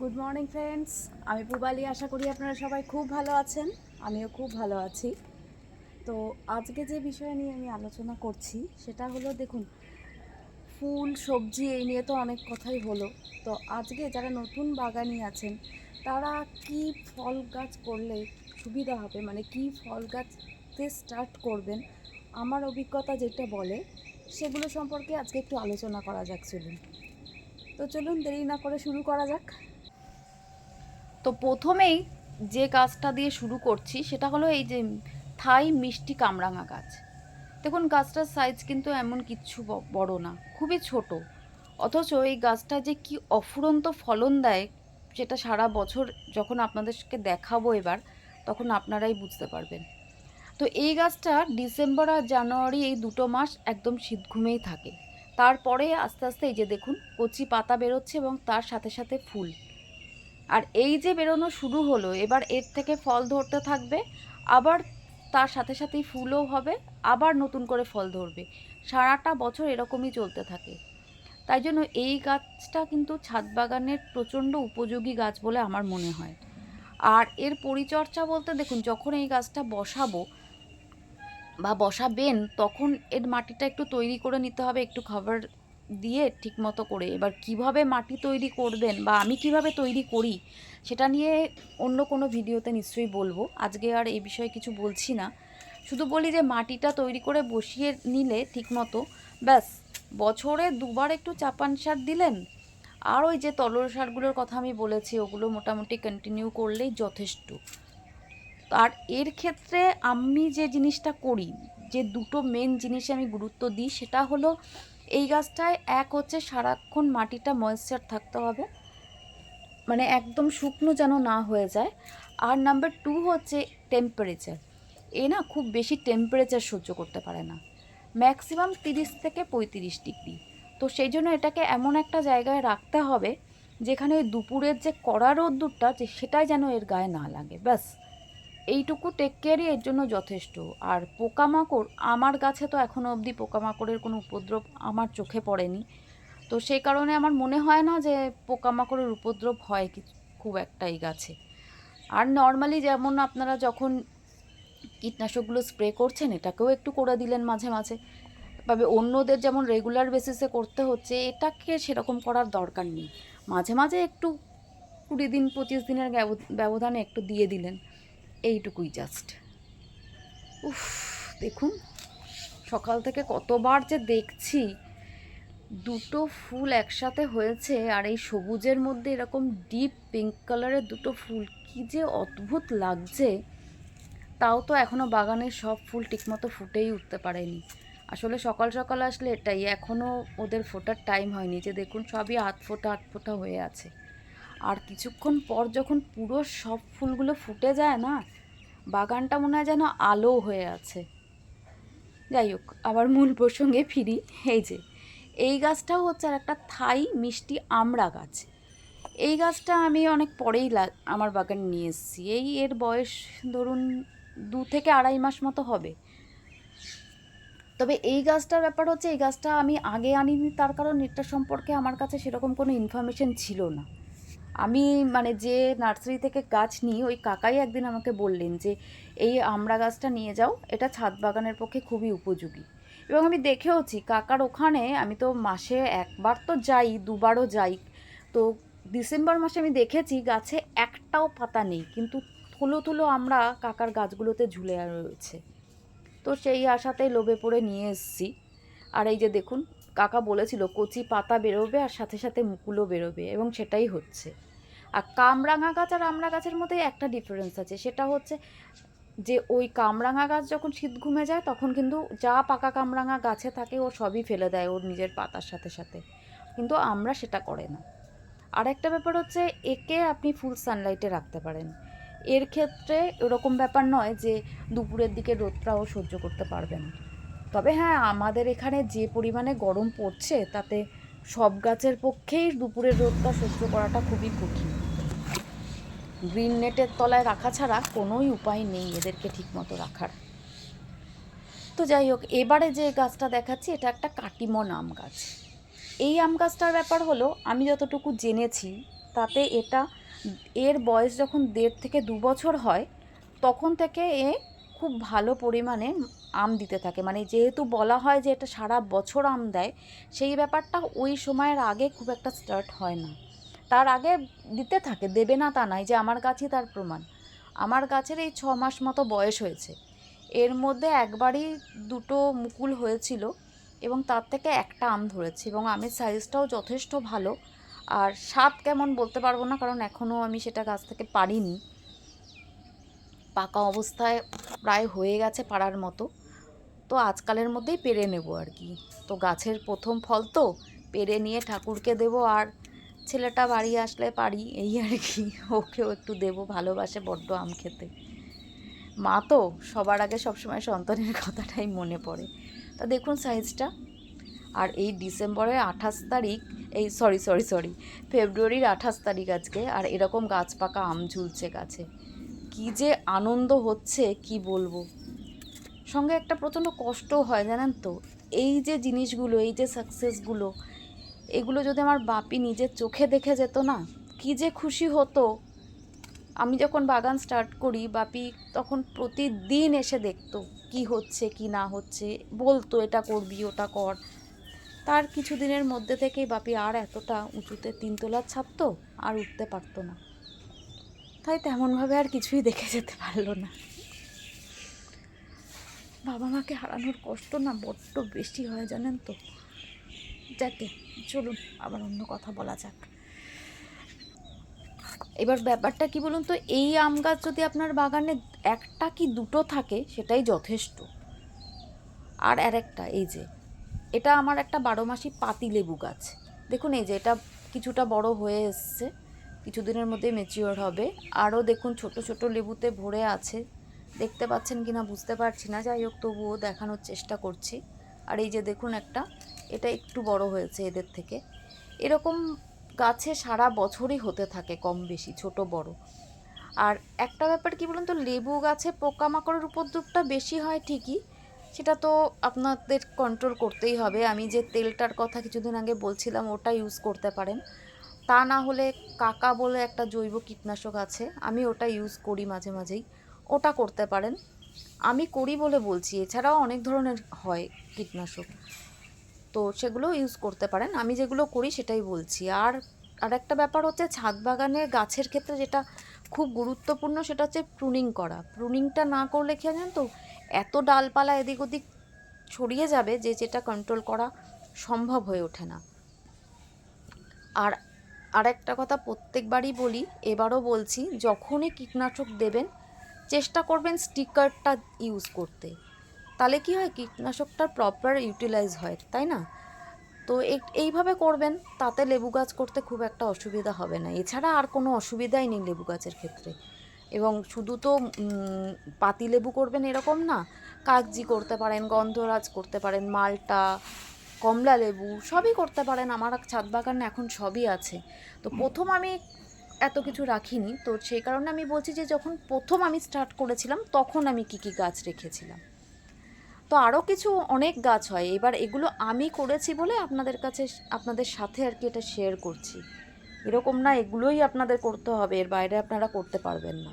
Good morning friends, আমি পূবালি। আশা করি আপনারা সবাই খুব ভালো আছেন। আমিও খুব ভালো আছি। তো আজকে যে বিষয় নিয়ে আমি আলোচনা করছি সেটা হলো, দেখুন, ফুল সবজি এই নিয়ে তো অনেক কথাই হলো। তো আজকে যারা নতুন বাগানি আছেন তারা কি ফল গাছ করলে সুবিধা হবে, মানে কি ফল গাছতে স্টার্ট করবেন, আমার অভিজ্ঞতা যেটা বলে সেগুলো সম্পর্কে আজকে একটু আলোচনা করা যাক। চলুন দেরি না করে শুরু করা যাক। তো প্রথমেই যে গাছটা দিয়ে শুরু করছি সেটা হলো এই যে থাই মিষ্টি কামরাঙা গাছ। দেখুন, গাছটার সাইজ কিন্তু এমন কিচ্ছু বড় না, খুবই ছোট। অথচ এই গাছটা যে কি অফুরন্ত ফলন দেয় সেটা সারা বছর যখন আপনাদেরকে দেখাবো এবার, তখন আপনারাই বুঝতে পারবেন। তো এই গাছটা ডিসেম্বর আর জানুয়ারি এই দুটো মাস একদম শীত ঘুমেই থাকে। তারপরে আস্তে আস্তে এই যে দেখুন কচি পাতা বেরোচ্ছে এবং তার সাথে সাথে ফুল। আর এই যে বেরোনো শুরু হলো, এবার এর থেকে ফল ধরতে থাকবে, আবার তার সাথে সাথেই ফুলও হবে, আবার নতুন করে ফল ধরবে। সারাটা বছর এরকমই চলতে থাকে। তাই জন্য এই গাছটা কিন্তু ছাদ বাগানের প্রচণ্ড উপযোগী গাছ বলে আমার মনে হয়। আর এর পরিচর্যা বলতে, দেখুন, যখন এই গাছটা বসাবো বা বসাবেন তখন এর মাটিটা একটু তৈরি করে নিতে হবে, একটু খাবার দিয়ে ঠিক মতো করে। এবার কিভাবে মাটি তৈরি করবেন বা আমি কিভাবে তৈরি করি সেটা নিয়ে অন্য কোনো ভিডিওতে নিশ্চয়ই বলবো। আজকে আর এই বিষয়ে কিছু বলছি না, শুধু বলি যে মাটিটা তৈরি করে বসিয়ে নিলে ঠিক মতো, ব্যাস, বছরে দুবার একটু চাপান সার দিলেন, আর ওই যে তরল সারগুলোর কথা আমি বলেছি ওগুলো মোটামুটি কন্টিনিউ করলেই যথেষ্ট। আর এর ক্ষেত্রে আমি যে জিনিসটা করি, যে দুটো মেন জিনিসে আমি গুরুত্ব দিই, সেটা হলো এই গাছটায় এক হচ্ছে সারাক্ষণ মাটিটা ময়েশ্চার থাকতে হবে, মানে একদম শুকনো যেন না হয়ে যায়। আর নাম্বার টু হচ্ছে টেম্পারেচার। এ না খুব বেশি টেম্পারেচার সহ্য করতে পারে না, ম্যাক্সিমাম 30 থেকে 35 ডিগ্রি। তো সেই জন্য এটাকে এমন একটা জায়গায় রাখতে হবে যেখানে ওই দুপুরের যে কড়া রোদ্দুরটা সেটাই যেন এর গায়ে না লাগে, ব্যাস এইটুকু টেক কেয়ারই এর জন্য যথেষ্ট। আর পোকামাকড়, আমার গাছে তো এখনও অবধি পোকামাকড়ের কোনো উপদ্রব আমার চোখে পড়েনি। তো সেই কারণে আমার মনে হয় না যে পোকামাকড়ের উপদ্রব হয় খুব একটা এই গাছে। আর নর্মালি যেমন আপনারা যখন কীটনাশকগুলো স্প্রে করছেন এটাকেও একটু করে দিলেন মাঝে মাঝে, তবে অন্যদের যেমন রেগুলার বেসিসে করতে হচ্ছে, এটাকে সেরকম করার দরকার নেই। মাঝে মাঝে একটু 20 দিন 25 দিনের ব্যবধানে একটু দিয়ে দিলেন, এইটুকুই জাস্ট। উফ, দেখুন, সকাল থেকে কতবার যে দেখছি দুটো ফুল একসাথে হয়েছে, আর এই সবুজের মধ্যে এরকম ডিপ পিঙ্ক কালারের দুটো ফুল, কি যে অদ্ভুত লাগছে। তাও তো এখনও বাগানের সব ফুল ঠিকমতো ফুটেই উঠতে পারেনি। আসলে সকাল সকাল আসলে এটাই, এখনও ওদের ফোটার টাইম হয়নি। যে দেখুন সবই আধ ফোটা হয়ে আছে। আর কিছুক্ষণ পর যখন পুরো সব ফুলগুলো ফুটে যায় না, বাগানটা মনে হয় যেন আলো হয়ে আছে। যাই হোক, আবার মূল প্রসঙ্গে ফিরি। এই যে এই গাছটাও হচ্ছে আর একটা থাই মিষ্টি আমড়া গাছ। এই গাছটা আমি অনেক পরেই আমার বাগানে নিয়ে এসেছি। এর বয়স ধরুন 2 থেকে আড়াই মাস মতো হবে। তবে এই গাছটার ব্যাপার হচ্ছে, এই গাছটা আমি আগে আনিনি, তার কারণ এটা সম্পর্কে আমার কাছে সেরকম কোনো ইনফরমেশন ছিল না। আমি মানে যে নার্সারি থেকে গাছ নিই, ওই কাকাই একদিন আমাকে বললেন যে এই আমড়া গাছটা নিয়ে যাও, এটা ছাদ বাগানের পক্ষে খুবই উপযোগী। এবং আমি দেখেওছি কাকার ওখানে, আমি তো মাসে একবার তো যাই, দুবারও যাই। তো ডিসেম্বর মাসে আমি দেখেছি গাছে একটাও পাতা নেই, কিন্তু থুলো থুলো আমরা কাকার গাছগুলোতে ঝুলে রয়েছে। তো সেই আশাতেই লোভে পড়ে নিয়ে এসেছি। আর এই যে দেখুন, কাকা বলেছিল কচি পাতা বেরোবে আর সাথে সাথে মুকুলও বেরোবে, এবং সেটাই হচ্ছে। আর কামরাঙা গাছ আর আমড়া গাছের মধ্যে একটা ডিফারেন্স আছে, সেটা হচ্ছে যে ওই কামরাঙা গাছ যখন শীত ঘুমে যায় তখন কিন্তু যা পাকা কামরাঙা গাছে থাকে ও সবই ফেলে দেয় ওর নিজের পাতার সাথে সাথে, কিন্তু আমরা সেটা করে না। আর একটা ব্যাপার হচ্ছে, একে আপনি ফুল সানলাইটে রাখতে পারেন। এর ক্ষেত্রে এরকম ব্যাপার নয় যে দুপুরের দিকে রোদটাও সহ্য করতে পারবে না। তবে হ্যাঁ, আমাদের এখানে যে পরিমাণে গরম পড়ছে তাতে সব গাছের পক্ষেই দুপুরের রোদটা সহ্য করাটা খুবই কঠিন। গ্রিন নেটের তলায় রাখা ছাড়া কোনোই উপায় নেই এদেরকে ঠিকমতো রাখার। তো যাই হোক, এবারে যে গাছটা দেখাচ্ছি এটা একটা কাটিমন আম গাছ। এই আম গাছটার ব্যাপার হলো, আমি যতটুকু জেনেছি তাতে এর বয়স যখন 1.5 থেকে 2 বছর হয় তখন থেকে এ খুব ভালো পরিমাণে আম দিতে থাকে। মানে যেহেতু বলা হয় যে এটা সারা বছর আম দেয়, সেই ব্যাপারটা ওই সময়ের আগে খুব একটা স্টার্ট হয় না। তার আগে দিতে থাকে, দেবে না তা নয়, যে আমার গাছই তার প্রমাণ। আমার গাছের এই 6 মাস মতো বয়স হয়েছে, এর মধ্যে একবারই 2টো মুকুল হয়েছিল এবং তার থেকে একটা আম ধরেছে, এবং আমের সাইজটাও যথেষ্ট ভালো। আর স্বাদ কেমন বলতে পারবো না, কারণ এখনও আমি সেটা গাছ থেকে পারিনি। পাকা অবস্থায় প্রায় হয়ে গেছে পাড়ার মতো, তো আজকালের মধ্যেই পেরে নেব আর কি। তো গাছের প্রথম ফল তো পেরে নিয়ে ঠাকুরকে দেবো, আর ছেলেটা বাড়ি আসলে পারি, এই আর কি। ওকেও একটু দেবো, ভালোবাসে বড্ড আম খেতে। মা তো সবার আগে সবসময় সন্তানের কথাটাই মনে পড়ে। তা দেখুন সাইজটা। আর এই ডিসেম্বরের 28 তারিখ, এই সরি ফেব্রুয়ারির 28 তারিখ আজকে, আর এরকম গাছ পাকা আম ঝুলছে গাছে। কি যে আনন্দ হচ্ছে কি বলবো। সঙ্গে একটা প্রচণ্ড কষ্টও হয় জানেন তো। এই যে জিনিসগুলো, এই যে সাকসেসগুলো, এগুলো যদি আমার বাপি নিজের চোখে দেখে যেত না, কি যে খুশি হতো। আমি যখন বাগান স্টার্ট করি, বাপি তখন প্রতিদিন এসে দেখতো কি হচ্ছে কি না হচ্ছে, বলতো এটা করবি ওটা কর। তার কিছু দিনের মধ্যে থেকেই বাপি আর এতটা উঁচুতে 3 তলার ছাদ তো আর উঠতে পারতো না, তাই তেমনভাবে আর কিছুই দেখে যেতে পারলো না। বাবা মাকে হারানোর কষ্ট না বড্ড বেশি হয় জানেন তো। যাকে চলুন আবার অন্য কথা বলা যাক। এবার ব্যাপারটা কি বলুন তো, এই আম গাছ যদি আপনার বাগানে একটা কি দুটো থাকে সেটাই যথেষ্ট। আর আরেকটা, এই যে এটা আমার একটা 12 মাসি পাতি লেবু গাছ। দেখুন এই যে এটা কিছুটা বড় হয়ে এসছে, কিছুদিনের মধ্যে ম্যাচিওর হবে। আরও দেখুন ছোট ছোট লেবুতে ভরে আছে, দেখতে পাচ্ছেন কি না বুঝতে পারছি না, যাই হোক তবুও দেখানোর চেষ্টা করছি। আর এই যে দেখুন একটা, এটা একটু বড় হয়েছে এদের থেকে। এরকম গাছে সারা বছরই হতে থাকে কম বেশি, ছোট বড়। আর একটা ব্যাপার কি বলুন তো, লেবু গাছে পোকামাকড়ের উপদ্রবটা বেশি হয় ঠিকই, সেটা তো আপনাদের কন্ট্রোল করতেই হবে। আমি যে তেলটার কথা কিছুদিন আগে বলছিলাম ওটা ইউজ করতে পারেন, তা না হলে কাকা বলে একটা জৈব কীটনাশক আছে, আমি ওটা ইউজ করি মাঝে মাঝেই, ওটা করতে পারেন। আমি করি বলে বলছি, এছাড়াও অনেক ধরনের হয় কীটনাশক, তো সেগুলো ইউজ করতে পারেন। আমি যেগুলো করি সেটাই বলছি। আর একটা ব্যাপার হচ্ছে ছাদ বাগানের গাছের ক্ষেত্রে যেটা খুব গুরুত্বপূর্ণ, সেটা হচ্ছে প্রুনিং করা। প্রুনিংটা না করলে কি জানেন তো, এত ডালপালা এদিক ওদিক ছড়িয়ে যাবে যে যেটা কন্ট্রোল করা সম্ভব হয়ে ওঠে না। আর আরেকটা কথা প্রত্যেকবারই বলি, এবারও বলছি, যখনই কীটনাশক দেবেন চেষ্টা করবেন স্টিকারটা ইউজ করতে। তাহলে কি হয়, কীটনাশকটার প্রপার ইউটিলাইজ হয়, তাই না? তো এইভাবে করবেন, তাতে লেবু গাছ করতে খুব একটা অসুবিধা হবে না। এছাড়া আর কোনো অসুবিধাই নেই লেবু গাছের ক্ষেত্রে। এবং শুধু তো পাতি লেবু করবেন এরকম না, কাগজি করতে পারেন, গন্ধরাজ করতে পারেন, মালটা, কমলা লেবু সবই করতে পারেন। আমার ছাদ বাগানে এখন সবই আছে। তো প্রথম আমি এত কিছু রাখিনি, তো সেই কারণে আমি বলছি যে যখন প্রথম আমি স্টার্ট করেছিলাম তখন আমি কী কী গাছ রেখেছিলাম। তো আরও কিছু অনেক গাছ হয়, এবার এগুলো আমি করেছি বলে আপনাদের কাছে, আপনাদের সাথে আর কি এটা শেয়ার করছি। এরকম না এগুলোই আপনাদের করতে হবে, এর বাইরে আপনারা করতে পারবেন না।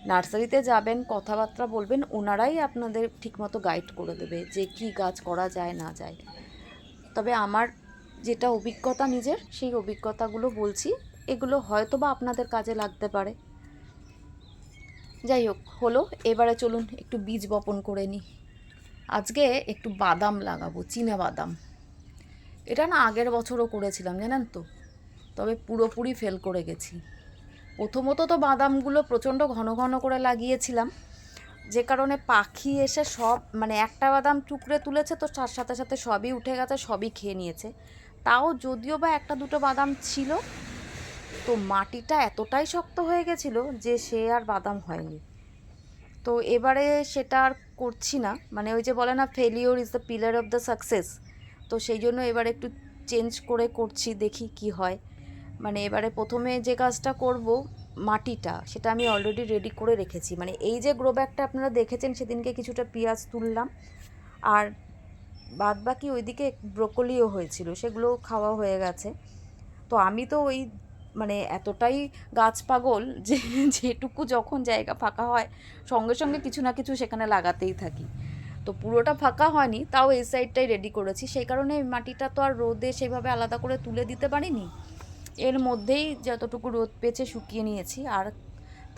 নার্সারিতে যাবেন, কথাবার্তা বলবেন, ওনারাই আপনাদের ঠিকমতো গাইড করে দেবে যে কী গাছ করা যায় না যায়। তবে আমার যেটা অভিজ্ঞতা নিজের, সেই অভিজ্ঞতাগুলো বলছি, এগুলো হয়তো বা আপনাদের কাজে লাগতে পারে। যাই হোক, হলো, এবারে চলুন একটু বীজ বপন করে নিই। আজকে একটু বাদাম লাগাবো, চীনা বাদাম। এটা না আগের বছরও করেছিলাম জানেন তো, তবে পুরোপুরি ফেল করে গেছি। প্রথমত তো বাদামগুলো প্রচণ্ড ঘন ঘন করে লাগিয়েছিলাম, যে কারণে পাখি এসে সব, মানে একটা বাদাম টুকরে তুলেছে তো তার সাথে সাথে সবই উঠে গেছে, সবই খেয়ে নিয়েছে। তাও যদিও বা একটা দুটো বাদাম ছিল, তো মাটিটা এতটাই শক্ত হয়ে গেছিলো যে সে আর বাদাম হয়নি। তো এবারে সেটা আর করছি না, মানে ওই যে বলে না, failure is the pillar of the success. তো সেই জন্য এবারে একটু চেঞ্জ করে করছি, দেখি কি হয়। মানে এবারে প্রথমে যে কাজটা করব, মাটিটা সেটা আমি অলরেডি রেডি করে রেখেছি। মানে এই যে গ্রো ব্যাগটা আপনারা দেখেছেন সেদিনকে কিছুটা পেঁয়াজ তুললাম, আর বাদ বাকি ওইদিকে ব্রোকলিও হয়েছিল, সেগুলো খাওয়া হয়ে গেছে। তো আমি তো ওই মানে এতটাই গাছ পাগল যে যেটুকু যখন জায়গা ফাঁকা হয় সঙ্গে সঙ্গে কিছু না কিছু সেখানে লাগাতেই থাকি। তো পুরোটা ফাঁকা হয়নি, তাও এই সাইডটাই রেডি করেছি, সেই কারণে মাটিটা তো আর রোদে সেভাবে আলাদা করে তুলে দিতে পারিনি। এর মধ্যেই যতটুকু রোদ পেয়েছে শুকিয়ে নিয়েছি। আর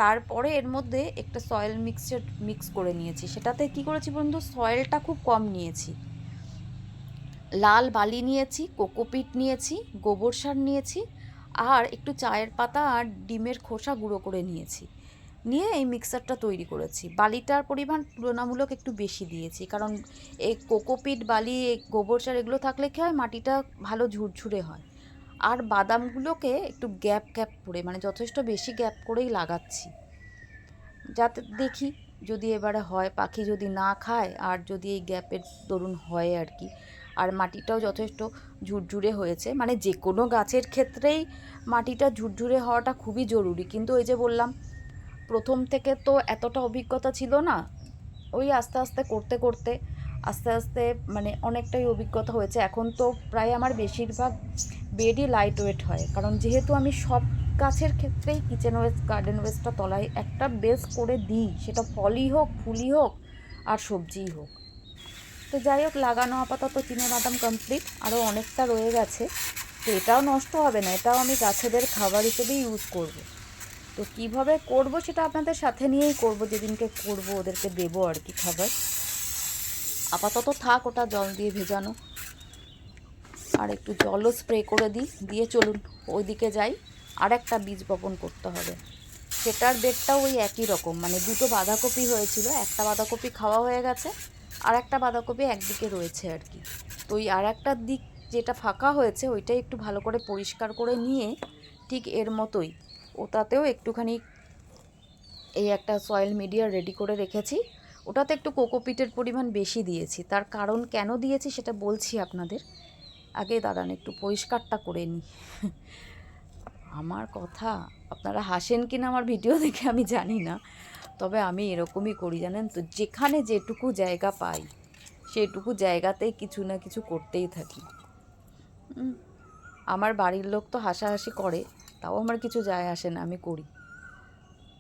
তারপরে এর মধ্যে একটা সয়েল মিক্স করে নিয়েছি। সেটাতে কি করেছি বন্ধু, সয়েলটা খুব কম নিয়েছি। লাল বালি নিয়েছি, কোকোপিট নিয়েছি, গোবর সার নিয়েছি, আর একটু চায়ের পাতা আর ডিমের খোসা গুঁড়ো করে নিয়েছি। নিয়ে এই মিক্সারটা তৈরি করেছি। বালিটার পরিমাণ তুলনামূলক একটু বেশি দিয়েছি, কারণ এই কোকোপিট, বালি, গোবর সার এগুলো থাকলে কী হয়, মাটিটা ভালো ঝুরঝুরে হয়। আর বাদামগুলোকে একটু গ্যাপ গ্যাপ করে, মানে যথেষ্ট বেশি গ্যাপ করেই লাগাচ্ছি, যাতে দেখি যদি এবারে হয়, পাখি যদি না খায় আর যদি এই গ্যাপের দরুন হয় আর কি। আর মাটিটাও যথেষ্ট ঝুরঝুরে হয়েছে, মানে যে কোনো গাছের ক্ষেত্রেই মাটিটা ঝুরঝুরে হওয়াটা খুবই জরুরি। কিন্তু ওই যে বললাম, প্রথম থেকে তো এতটা অভিজ্ঞতা ছিল না, ওই আস্তে আস্তে করতে করতে আস্তে আস্তে মানে অনেকটাই অভিজ্ঞতা হয়েছে। এখন তো প্রায় আমার বেশিরভাগ বেডই লাইট ওয়েট হয়, কারণ যেহেতু আমি সব গাছের ক্ষেত্রেই কিচেন ওয়েস্ট, গার্ডেন ওয়েস্টটা তলায় একটা বেস করে দিই, সেটা ফলই হোক, ফুলই হোক, আর সবজিই হোক। তো যাই হোক, লাগানো আপাতত চিনেবাদাম কমপ্লিট, আরও অনেকটা রয়ে গেছে। তো এটাও নষ্ট হবে না, এটাও আমি গাছেদের খাবার হিসেবেই ইউজ করব। তো কীভাবে করব সেটা আপনাদের সাথে নিয়েই করব, যেদিনকে করব ওদেরকে দেবো আর কি খাবার। আপাতত থাক ওটা জল দিয়ে ভেজানো, আর একটু জলও স্প্রে করে দিয়ে চলুন ওইদিকে যাই। আর একটা বীজ বপন করতে হবে, সেটার বেডটাও ওই একই রকম, মানে দুটো বাঁধাকপি হয়েছিল, একটা বাঁধাকপি খাওয়া হয়ে গেছে, আর একটা বাঁধাকপি একদিকে রয়েছে আর কি। তো ওই আর একটা দিক যেটা ফাঁকা হয়েছে ওইটাই একটু ভালো করে পরিষ্কার করে নিয়ে, ঠিক এর মতোই ওটাতেও একটুখানি এই একটা সয়েল মিডিয়া রেডি করে রেখেছি। ওটাতে একটু কোকোপিটের পরিমাণ বেশি দিয়েছি, তার কারণ কেন দিয়েছি সেটা বলছি আপনাদের। আগে দাঁড়ান একটু পরিষ্কারটা করে নিই। আমার কথা আপনারা হাসেন কি না আমার ভিডিও দেখে আমি জানি না, তবে আমি এরকমই করি জানেন তো, যেখানে যেটুকু জায়গা পাই সেটুকু জায়গাতেই কিছু না কিছু করতেই থাকি। আমার বাড়ির লোক তো হাসাহাসি করে, তাও আমার কিছু যায় আসে না, আমি করি।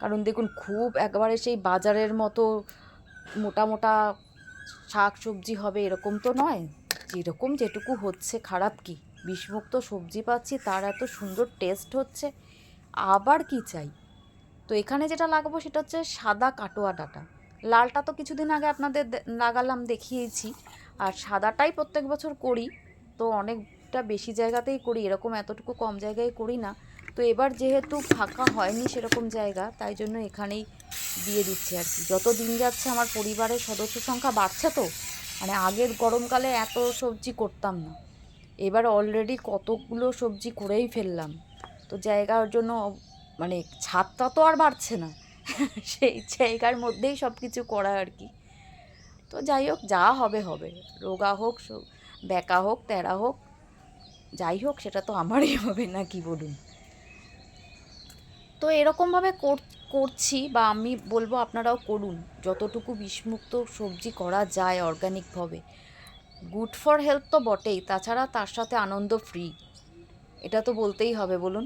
কারণ দেখুন, খুব একবারে সেই বাজারের মতো মোটা মোটা শাক সবজি হবে এরকম তো নয়, যেরকম যেটুকু হচ্ছে, খারাপ কি, বিষমুক্ত সবজি পাচ্ছি, তার এত সুন্দর টেস্ট হচ্ছে, আবার কি চাই। তো এখানে যেটা লাগাবো সেটা হচ্ছে সাদা কাটোয়া ডাঁটা। লালটা তো কিছুদিন আগে আপনাদের লাগালাম, দেখিয়েছি। আর সাদাটাই প্রত্যেক বছর করি, তো অনেকটা বেশি জায়গাতেই করি, এরকম এতটুকু কম জায়গায় করি না। তো এবার যেহেতু ফাঁকা হয়নি সেরকম জায়গা, তাই জন্য এখানেই দিয়ে দিচ্ছি আর কি। যত দিন যাচ্ছে আমার পরিবারের সদস্য সংখ্যা বাড়ছে, তো মানে আগের গরমকালে এত সবজি করতাম না, এবার অলরেডি কতগুলো সবজি করেই ফেললাম। তো জায়গার জন্য মানে ছাদটা তো আর বাড়ছে না, সেই জায়গার মধ্যেই সব কিছু করা আর কি। তো যাই হোক, যা হবে হবে, রোগা হোক, ব্যাকা হোক, তেরা হোক, যাই হোক সেটা তো আমারই হবে, না কি বলুন। তো এরকমভাবে করছি, বা আমি বলবো আপনারাও করুন, যতটুকু বিষমুক্ত সবজি করা যায় অর্গানিকভাবে। গুড ফর হেলথ তো বটেই, তাছাড়া তার সাথে আনন্দ ফ্রি, এটা তো বলতেই হবে বলুন।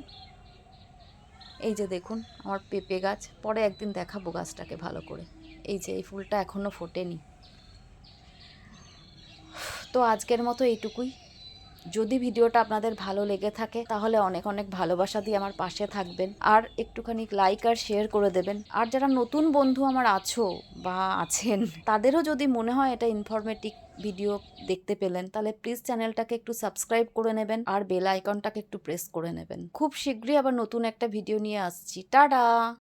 এই যে দেখুন আমার পেঁপে গাছ, পরে একদিন দেখাবো গাছটাকে ভালো করে। এই যে এই ফুলটা এখনও ফোটেনি। তো আজকের মতো এইটুকুই। যদি ভিডিওটা আপনাদের ভালো লেগে থাকে তাহলে অনেক অনেক ভালোবাসা দিয়ে আমার পাশে থাকবেন, আর একটুখানি লাইক আর শেয়ার করে দেবেন। আর যারা নতুন বন্ধু আমার আছো বা আছেন, তাদেরও যদি মনে হয় এটা ইনফরমেটিভ ভিডিও দেখতে পেলেন, তাহলে প্লিজ চ্যানেলটাকে একটু সাবস্ক্রাইব করে নেবেন, আর বেল আইকনটাকে একটু প্রেস করে নেবেন। খুব শীঘ্রই আবার নতুন একটা ভিডিও নিয়ে আসছি। টাটা।